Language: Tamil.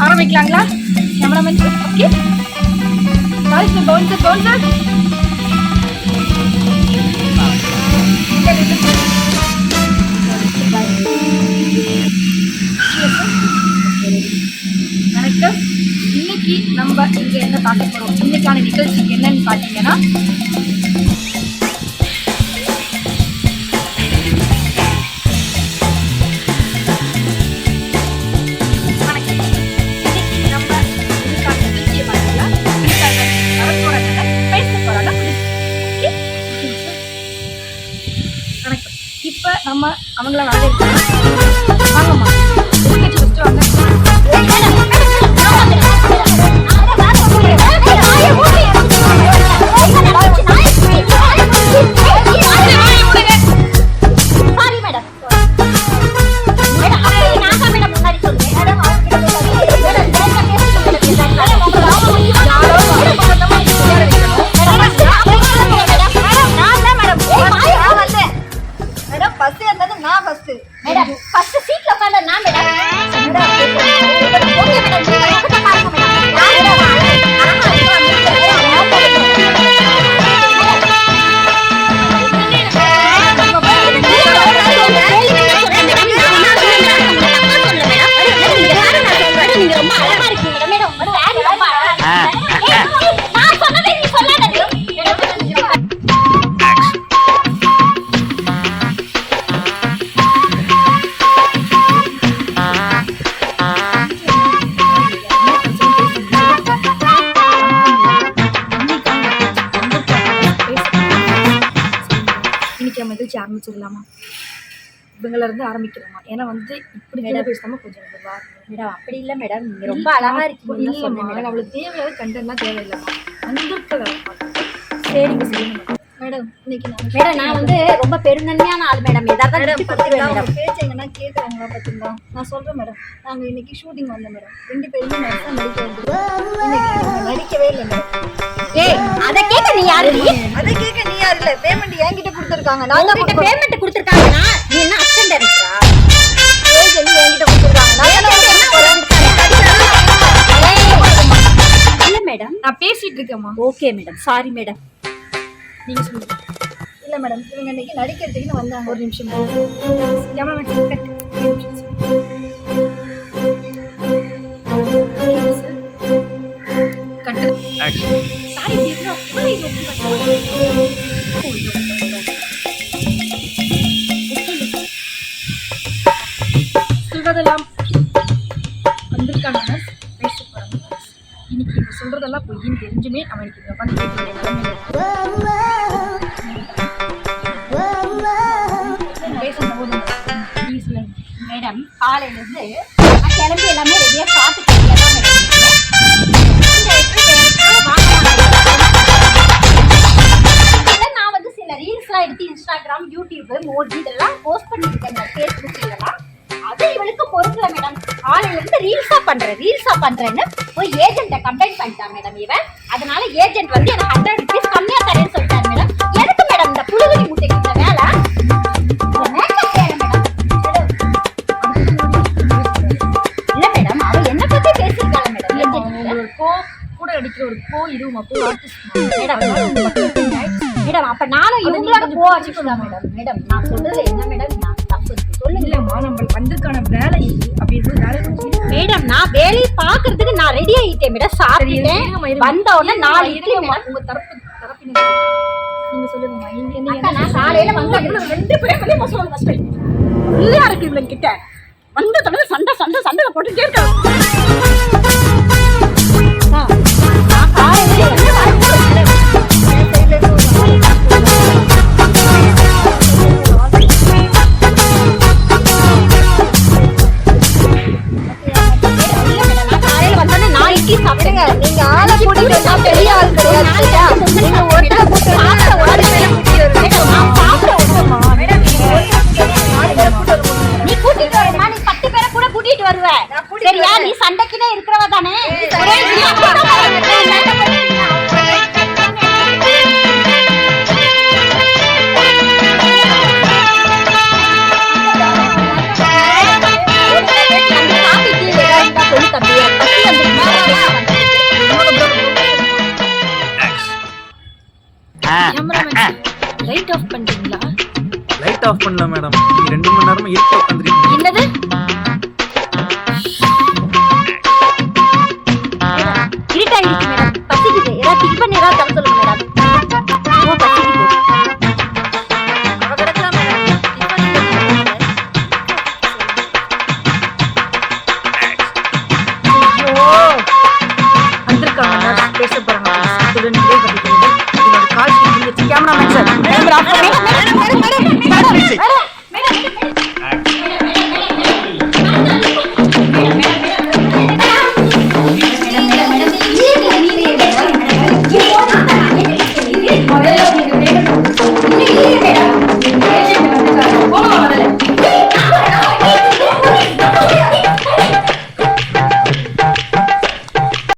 ஆரம்பிக்கலாங்களா? Cameraman okay. பவுன்சர் வணக்கம். இன்னைக்கு நம்ம இங்க என்ன பார்க்க போறோம், இன்னைக்கான நிகழ்ச்சி என்னன்னு பாத்தீங்கன்னா, இப்ப நம்ம அவங்கள வரவேற்கலாம். வாங்கம்மா, ஆரம்பிச்சிடலாமா? இவங்கள இருந்து ஆரம்பிக்கலாமா? ஏன்னா வந்து இப்படி பேசாம கொஞ்சம் மேடம் அப்படி இல்லை மேடம், நீங்க ரொம்ப அழகா இருக்கீங்க. அவளுக்கு தேவையான கண்டென்ட்லாம் தேவையில்லைமா, வந்திருக்க சரிங்க சொல்லுங்க மேடம். இன்னைக்கு மேடம் நான் வந்து ரொம்ப பெருந்தன்மையான ஆள் மேடம். ஏதாவது பேச்சைங்கன்னா கேட்குறாங்களா பார்த்தீங்களா? நான் சொல்கிறேன் மேடம், நாங்கள் இன்னைக்கு ஷூட்டிங் வந்தோம் மேடம். 2 பேருமே நடிக்க வந்துருக்கோம். நடிக்கவே இல்லை மேடம். அதை கேட்க நீ யாரு? அதை கேட்க நீ யாரு? இல்லை, பேமெண்ட் என்கிட்ட கொடுத்துருக்காங்க. நான் தான் பேமெண்ட் கொடுத்துருக்காங்கன்னா நீ என்ன அசிஸ்டன்ட் டைரக்டரா? ஏஜென்ட் என்கிட்ட கொடுத்துருக்காங்க. இல்லை மேடம், நான் பேசிட்டு இருக்கேம்மா. Okay madam, sorry madam. நீங்க சொல்லுங்க. இல்லை மேடம், இவங்க இன்னைக்கு நடிக்கிறதுக்குன்னு வந்தாங்க. ஒரு நிமிஷம் சொல்றதெல்லாம் வந்திருக்காங்க. பேச போறாங்க. இன்னைக்கு இவங்க சொல்றதெல்லாம் பொய்ன்னு தெரிஞ்சுமே அவனுக்கு இங்க உட்காந்து கேட்க வேண்டிய நிலைமையில பேசும்போது மேடம் காலையிலேருந்து நான் கிளம்பி எல்லாமே ரெடியாக சாப்பிட்டு நான் வந்து சில ரீல்ஸ்லாம் எடுத்து இன்ஸ்டாகிராம், யூடியூப், மோடி இதெல்லாம் போஸ்ட் பண்ணியிருக்கேன் ஃபேஸ்புக் இதெல்லாம். அது இவளுக்கு பொறுக்கல மேடம். காலையிலேருந்து ரீல்ஸா பண்றேன்னு போய் ஏஜென்ட்டை கம்ப்ளைண்ட் பண்ணிட்டான் மேடம் இவன். அதனால ஏஜென்ட் வந்து எனக்கு 100 rupees கம்மியாக தரேன்னு சொல்லிட்டாரு மேடம். எதுக்கு மேடம் இந்த புழுகுனி முட்டைக்கு இந்த வேலை? இல்லை மேடம், அவ என்ன பத்தி பேசியிருக்காங்க மேடம். கூட அடிக்கிற ஒரு போ இதுவுமா போ ஆர்டிஸ்ட் மேடம். மேடம் அப்ப நானும் இவங்களோட போ அடிச்சுக்கலாம் மேடம். மேடம் நான் சொல்றது என்ன மேடம், நான் தப்பு சொல்லுங்க. இல்லம்மா, நம்ம வந்ததுக்கான வேலை இது அப்படின்னு வேலை மேடம். நான் வேலையை பாக்குறதுக்கு நான் ரெடி ஆகிட்டேன் மேடம். சாப்பிட்டேன் வந்த உடனே 4 இட்லி மேடம். உங்க தரப்பினர் நீங்க சொல்லுங்கம்மா. நான் காலையில வந்து 2 பேரும் வெளியே போக சொல்லுங்க. ஃபர்ஸ்ட் இல்லையா இருக்கு இவங்க கிட்ட வந்த தடவை சண்டை போட்டுட்டே இருக்காங்க. நான் காலையில கேமராமேன் லைட் ஆஃப் பண்ணிட்டீங்களா? லைட் ஆஃப் பண்ணல மேடம். நீ 2 மணி நேரமா இருக்க உட்காந்துருக்கீங்க. என்னது